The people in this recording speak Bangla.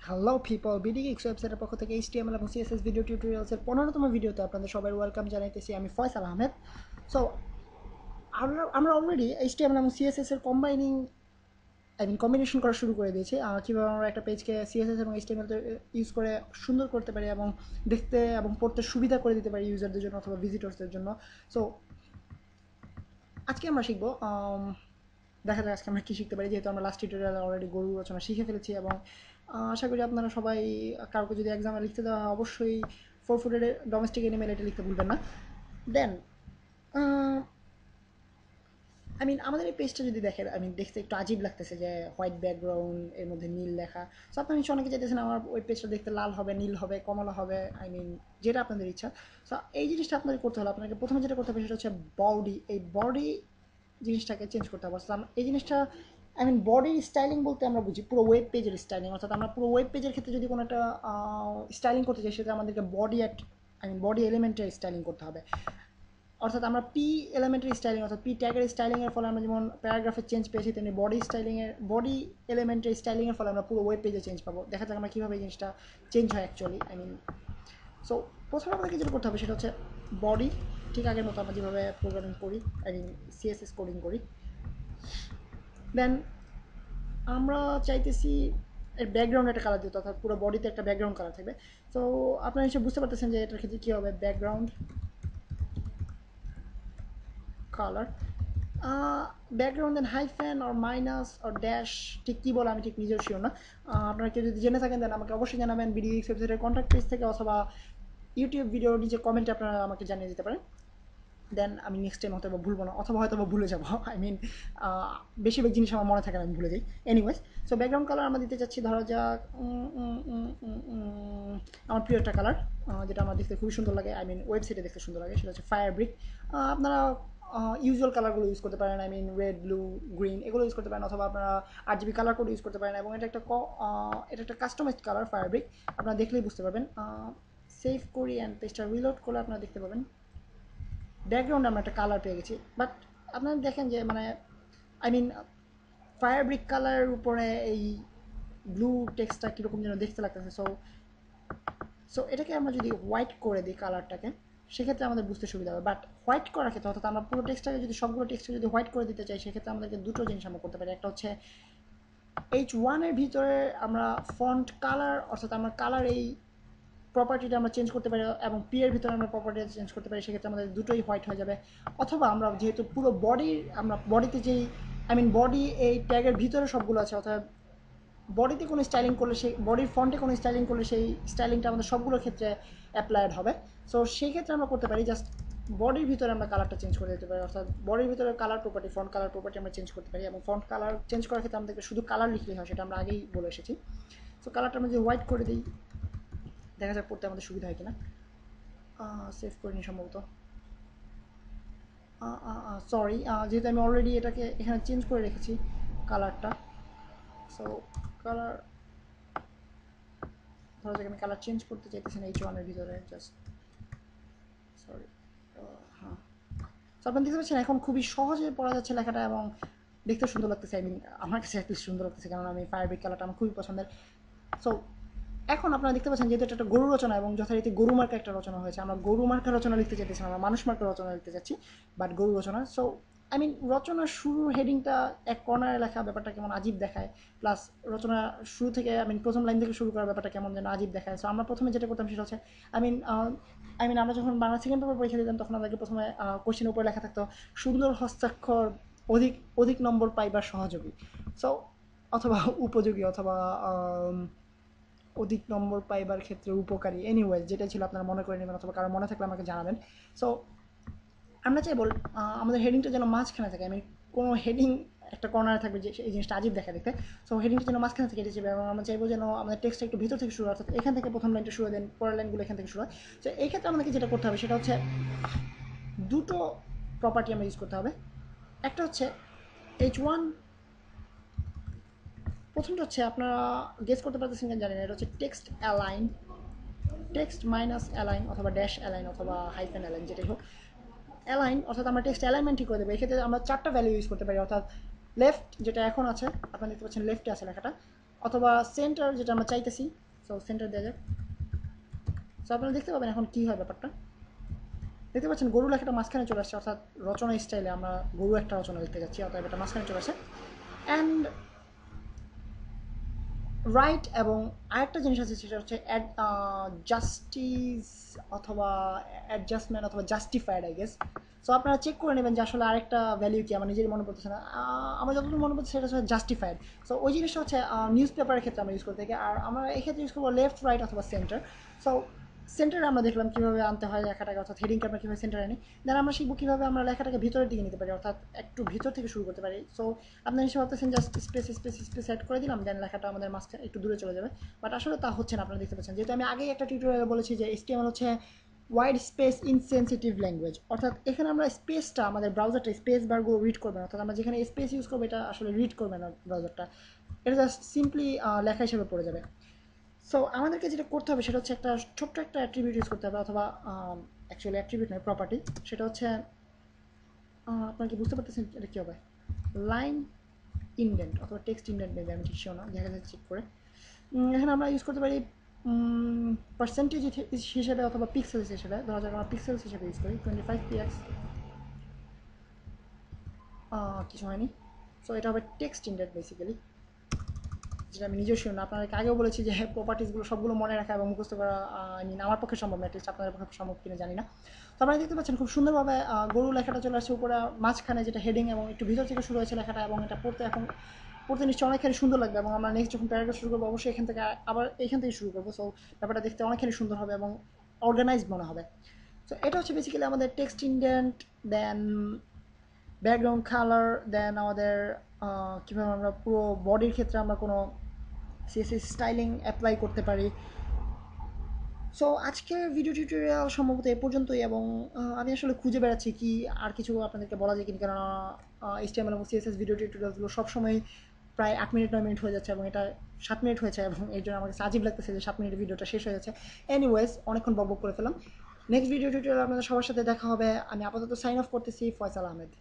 হ্যালো পিপল, বিডি এক্স ওয়েবসাইটের পক্ষ থেকে এইচটিএমএল এবং সিএসএস ভিডিও টিউটোরিয়ালসের 15তম ভিডিওতে আপনাদের সবাই ওয়েলকাম জানাইতেছি। আমি ফয়সাল আহমেদ। সো আমরা অলরেডি এইচটিএমএল এবং সিএসএস এর কম্বিনেশন করা শুরু করে দিয়েছি। কীভাবে আমরা একটা পেজকে সিএসএস এবং এইচটিএমএল ইউজ করে সুন্দর করতে পারি এবং দেখতে এবং পড়তে সুবিধা করে দিতে পারি ইউজারদের জন্য অথবা ভিজিটর্সদের জন্য। সো আজকে আমরা শিখবো, দেখা যাক আজকে আমরা কী শিখতে পারি, যেহেতু আমরা লাস্ট টিউটোরিয়ালে অলরেডি গরু রচনা শিখে ফেলেছি। এবং আশা করি আপনারা সবাই, কাউকে যদি এক্সামে লিখতে দেওয়া হয় অবশ্যই 4 ফুটের ডোমেস্টিক এনিমেল এটা লিখতে ভুলবেন না। দেন আমাদের এই পেজটা যদি দেখেন, দেখতে একটু আজীব লাগতেছে যে হোয়াইট ব্যাকগ্রাউন্ড এর মধ্যে নীল লেখা। সো আপনারা নিশ্চয় অনেকে চাইতেছেন আমার ওই পেজটা দেখতে লাল হবে, নীল হবে, কমলা হবে, যেটা আপনাদের ইচ্ছা। সো এই জিনিসটা আপনাদের করতে হলে আপনাকে প্রথমে যেটা করতে হবে সেটা হচ্ছে বডি। এই বডি জিনিসটাকে চেঞ্জ করতে হবে। অর্থাৎ এই জিনিসটা বডি স্টাইলিং বলতে আমরা বুঝি পুরো ওয়েব পেজের স্টাইলিং। অর্থাৎ আমরা পুরো ওয়েব পেজের ক্ষেত্রে যদি কোনো একটা স্টাইলিং করতে চাই, সেটা আমাদেরকে বডি এলিমেন্টের স্টাইলিং করতে হবে। অর্থাৎ আমরা পি এলিমেন্টের স্টাইলিং অর্থাৎ পি ট্যাগের স্টাইলিংয়ের ফলে আমরা যেমন প্যারাগ্রাফের চেঞ্জ পেয়েছি, তেমনি বডি এলিমেন্টের স্টাইলিংয়ের ফলে আমরা পুরো ওয়েব পেজে চেঞ্জ পাবো। দেখা যাক আমরা কীভাবে এই জিনিসটা চেঞ্জ হয় অ্যাকচুয়ালি। সো প্রথমে আমাদেরকে যেটা করতে হবে সেটা হচ্ছে বডি, ঠিক আগের মতো আমরা যেভাবে প্রোগ্রামিং করি, সিএসএস কোডিং করি। দেন আমরা চাইতেছি এর ব্যাকগ্রাউন্ড একটা কালার দিতে, অর্থাৎ পুরো বডিতে একটা ব্যাকগ্রাউন্ড কালার থাকবে। তো আপনারা নিশ্চয়ই বুঝতে পারতেছেন যে এটার ক্ষেত্রে কী হবে। Background colour, background then hyphen or minus or dash, ঠিক কী বলে আমি ঠিক নিজেও শিওর না। আপনারা কেউ যদি জেনে থাকেন দেন আমাকে অবশ্যই জানাবেন বিডি ওয়েবসাইটের কন্ট্যাক্ট পেজ থেকে, অথবা ইউটিউব ভিডিওর নিচে কমেন্টে আপনারা আমাকে জানিয়ে দিতে পারেন। দেন আমি নেক্সট টাইম হয়তো ভুলবো না, অথবা হয়তো ভুলে যাবো। বেশিরভাগ জিনিস আমার মনে থাকে না, আমি ভুলে যাই। এনিওয়েজ, সো ব্যাকগ্রাউন্ড কালার আমরা দিতে চাচ্ছি, ধরা যাক আমার প্রিয় একটা কালার, যেটা আমার দেখতে খুবই সুন্দর লাগে, ওয়েবসাইটে দেখতে সুন্দর লাগে, সেটা হচ্ছে ফায়ার ব্রিক। আপনারা ইউজুয়াল কালারগুলো ইউজ করতে পারেন, রেড, ব্লু, গ্রিন এগুলো ইউজ করতে পারেন, অথবা আপনারা আরজিবি কালার কোড ইউজ করতে পারেন। এবং এটা একটা কাস্টমাইজড কালার ফায়ার ব্রিক, আপনারা দেখলেই বুঝতে পারবেন। সেভ করি অ্যান্ড পেজটা রিলোড করলে আপনারা দেখতে পাবেন ব্যাকগ্রাউন্ডে আমরা একটা কালার পেয়ে গেছি। বাট আপনারা দেখেন যে আই মিন ফায়ার ব্রিক কালারের উপরে এই ব্লু টেক্সটটা কীরকম যেন দেখতে লাগতেছে। সো সো এটাকে আমরা যদি হোয়াইট করে দিই কালারটাকে, সেক্ষেত্রে আমাদের বুঝতে সুবিধা হবে। বাট হোয়াইট করার ক্ষেত্রে, অর্থাৎ আমরা পুরো টেক্সটটাকে যদি সবগুলো টেক্সটকে যদি হোয়াইট করে দিতে চাই, সেক্ষেত্রে আমাদেরকে দুটো জিনিস আমরা করতে পারি। একটা হচ্ছে H1-এর ভিতরে আমরা ফন্ট কালার, অর্থাৎ আমরা কালার এই প্রপার্টিটা আমরা চেঞ্জ করতে পারি, এবং পি এর ভিতরে আমরা প্রপার্টিটা চেঞ্জ করতে পারি, সেক্ষেত্রে আমাদের দুটোই হোয়াইট হয়ে যাবে। অথবা আমরা যেহেতু পুরো আমরা বডিতে যেই বডি এই ট্যাগের ভিতরে সবগুলো আছে, অর্থাৎ বডিতে কোনো স্টাইলিং করলে, সেই বডির ফন্টে কোনো স্টাইলিং করলে সেই স্টাইলিংটা আমাদের সবগুলোর ক্ষেত্রে অ্যাপ্লাইড হবে। সো সেই ক্ষেত্রে আমরা করতে পারি জাস্ট বডির ভিতরে আমরা কালারটা চেঞ্জ করে দিতে পারি। অর্থাৎ বডির ভিতরে colour property, font colour property আমরা চেঞ্জ করতে পারি। এবং ফন্ট কালার চেঞ্জ করার ক্ষেত্রে আমাদেরকে শুধু কালার লিখলেই হয়, সেটা আমরা আগেই বলে এসেছি। সো কালারটা আমরা যদি হোয়াইট করে দিই, দেখা যাক পড়তে আমাদের সুবিধা হয় কিনা। সেভ করে নিই সম্ভবত। সরি, যেহেতু আমি অলরেডি এটাকে এখানে চেঞ্জ করে রেখেছি কালারটা। সো কালার, ধরা যাক আমি কালার চেঞ্জ করতে চাইতেছি না H1-এর ভিতরে, জাস্ট সরি। হ্যাঁ, সো আপনি দেখতে পাচ্ছেন এখন খুবই সহজে পড়া যাচ্ছে লেখাটা, এবং দেখতে সুন্দর লাগতেছে। আমার কাছে অ্যাটলিস্ট সুন্দর লাগতেছে, কারণ আমি ফায়ার ব্রিক কালারটা আমার খুবই পছন্দের। সো এখন আপনারা দেখতে পাচ্ছেন যেহেতু এটা একটা গরু রচনা, এবং যথারীতি গরু মার্কা একটা রচনা হয়েছে, আমরা গরু মার্কা রচনা লিখতে চাইতেছি, আমরা মানুষ মার্কা রচনা লিখতে চাচ্ছি, বাট গরু রচনা। সো রচনার শুরুর হেডিংটা এক কর্নারে লেখা ব্যাপারটা কেমন আজীব দেখায়। প্লাস রচনা শুরু থেকে প্রথম লাইন থেকে শুরু করার ব্যাপারটা কেমন যেন আজীব দেখায়। সো আমরা প্রথমে যেটা করতাম সেটা হচ্ছে, আই মিন আমরা যখন বাংলা সেকেন্ড পেপার পরীক্ষা দিতাম, তখন আমাদেরকে প্রথমে কোশ্চেনের উপরে লেখা থাকতো সুন্দর হস্তাক্ষর অধিক অধিক নম্বর পাইবার সহযোগী। সো অথবা উপযোগী, অথবা অধিক নম্বর পাইবার ক্ষেত্রে উপকারী, এনিওয়েজ যেটা ছিল আপনারা মনে করে নেবেন, অথবা কারো মনে থাকলে আমাকে জানাবেন। সো আমরা চাইব আমাদের হেডিংটা যেন মাঝখানে থাকে। কোনো হেডিং একটা কর্নারে থাকবে, যে এই জিনিসটা আজীব দেখা দেখতে। সো হেডিংটা যেন মাঝখানে থেকে যাবে, এবং আমরা চাইবো যেন আমাদের টেক্সটটা একটু ভিতর থেকে শুরু হয়, অর্থাৎ এখান থেকে প্রথম লাইনটা শুরু দেন, পরের লাইনগুলো এখান থেকে শুরু হয়। তো এই ক্ষেত্রে আমাদেরকে যেটা করতে হবে সেটা হচ্ছে দুটো প্রপার্টি আমরা ইউজ করতে হবে। একটা হচ্ছে H1, প্রথমটা হচ্ছে আপনারা গেস করতে পারতেছেন কিনা জানি না, এটা হচ্ছে text align, text minus align, অথবা ড্যাশ অ্যালাইন, অথবা হাইফেন অ্যালাইন, যেটাই হোক। অ্যালাইন অর্থাৎ আমরা টেক্সট অ্যালাইনমেন্ট ঠিক করে দেবো। এক্ষেত্রে আমরা চারটা ভ্যালু ইউজ করতে পারি, অর্থাৎ লেফট যেটা এখন আছে, আপনারা দেখতে পাচ্ছেন লেফটে আছে লেখাটা, অথবা সেন্টার যেটা আমরা চাইতেছি। সো সেন্টার দেওয়া যাক। সো আপনারা দেখতে পাবেন এখন কী হয় ব্যাপারটা। দেখতে পাচ্ছেন গরু লেখাটা মাঝখানে চলে আসছে, অর্থাৎ রচনা স্টাইলে আমরা গরু একটা রচনা দেখতে যাচ্ছি, অর্থাৎ এটা মাঝখানে চলে আসে। অ্যান্ড রাইট এবং আরেকটা জিনিস আছে সেটা হচ্ছে জাস্টিস অথবা অ্যাডজাস্টমেন্ট অথবা জাস্টিফাইড আই গেস। সো আপনারা চেক করে নেবেন যে আসলে আরেকটা ভ্যালিউ কি, আমার নিজেরই মনে পড়তেছে না। আমার যতদূর মনে পড়ছে সেটা হচ্ছে জাস্টিফাইড। সো ওই জিনিসটা হচ্ছে নিউজ পেপারের ক্ষেত্রে আমরা ইউজ করতে থাকি, আর আমরা এক্ষেত্রে ইউজ করবো লেফট রাইট অথবা সেন্টার। সো সেন্টারে আমরা দেখলাম কীভাবে আনতে হয় লেখাটাকে, অর্থাৎ হেডিংকে আমরা কীভাবে সেন্টারে আনি। দেন আমরা শিখবো কীভাবে আমরা লেখাটাকে ভিতরের দিকে নিতে পারি, অর্থাৎ একটু ভিতর থেকে শুরু করতে পারি। সো আপনার হিসেবে ভাবতেছেন just space space space set করে দিলাম, দেন লেখাটা আমাদের মাঝখানে একটু দূরে চলে যাবে। বাট আসলে তা হচ্ছে না, আপনারা দেখতে পাচ্ছেন। যেহেতু আমি আগেই একটা টিউটোরিয়ালে বলেছি যে HTML হচ্ছে ওয়াইড স্পেস ইনসেনসিটিভ ল্যাঙ্গুয়েজ, অর্থাৎ এখানে আমরা স্পেসটা, আমাদের ব্রাউজারটা স্পেস বারগুলো রিড করবে না, অর্থাৎ আমরা যেখানে স্পেস ইউজ করবো এটা আসলে রিড করবে না ব্রাউজারটা, এটা জাস্ট সিম্পলি লেখা হিসেবে পড়ে যাবে। সো আমাদেরকে যেটা করতে হবে সেটা হচ্ছে একটা ছোট্ট একটা অ্যাট্রিবিউট ইউজ করতে হবে, অথবা অ্যাকচুয়ালি অ্যাট্রিবিউট নয়, প্রপার্টি। সেটা হচ্ছে আপনারা কি বুঝতে পারতেছেন এটা কী হবে? লাইন ইন্ডেন্ট অথবা টেক্সট ইন্ডেন্ট নেবে, আমি ঠিক শিওর না, দেখা যাচ্ছে চেক করে। এখানে আমরা ইউজ করতে পারি পার্সেন্টেজ হিসেবে অথবা পিক্সেলস হিসেবে। ধরা যাক আমরা পিক্সেলস হিসেবে ইউজ করি 25px, কিছু হয়নি। সো এটা হবে টেক্সট ইন্ডেন্ট বেসিক্যালি, যেটা আমি নিজেও শিওর না। আপনাদেরকে আগেও বলেছি যে প্রপার্টিসগুলো সবগুলো মনে রাখা এবং মুখস্থ করা আই মিন আমার পক্ষে সম্ভব না, অ্যাটলিস্ট আপনাদের পক্ষে সম্ভব কিনা জানি না। তো আপনারা দেখতে পাচ্ছেন খুব সুন্দরভাবে গরু লেখাটা চলে আসছে উপরে মাঝখানে, যেটা হেডিং, এবং একটু ভিতর থেকে শুরু হয়েছে লেখাটা, এবং এটা পড়তে এখন পড়তে নিশ্চয়ই অনেকখানি সুন্দর লাগবে। এবং আমরা নেক্সট যখন প্যারাগ্রাফ শুরু করবো অবশ্যই এখান থেকে আবার এইখান থেকে শুরু করবো। সো ব্যাপারটা দেখতে অনেকখানি সুন্দর হবে এবং অর্গানাইজড মনে হবে। সো এটা হচ্ছে বেসিক্যালি আমাদের টেক্সট ইন্ডেন্ট, দেন ব্যাকগ্রাউন্ড কালার, দেন আমাদের কীভাবে আমরা পুরো বডির ক্ষেত্রে আমরা কোনো CSS স্টাইলিং অ্যাপ্লাই করতে পারি। সো আজকের ভিডিও টিউটোরিয়াল সম্ভবত এ পর্যন্তই, এবং আমি আসলে খুঁজে বেড়াচ্ছি কি আর কিছু আপনাদেরকে বলা যায় কিনা, কেননা HTML এবং CSS ভিডিও টিউটোরিয়ালগুলো সবসময় প্রায় 8 মিনিট 9 মিনিট হয়ে যাচ্ছে, এবং এটা 7 মিনিট হয়েছে, এবং এই জন্য আমাকে আজীব লাগতেছে যে 7 মিনিটের ভিডিওটা শেষ হয়ে যাচ্ছে। এনিওয়েজ, অনেকক্ষণ বকবক করে ফেলাম। নেক্সট ভিডিও টিউটোরিয়াল আপনাদের সবার সাথে দেখা হবে। আমি আপাতত সাইন অফ করতেছি। ফয়সাল আহমেদ।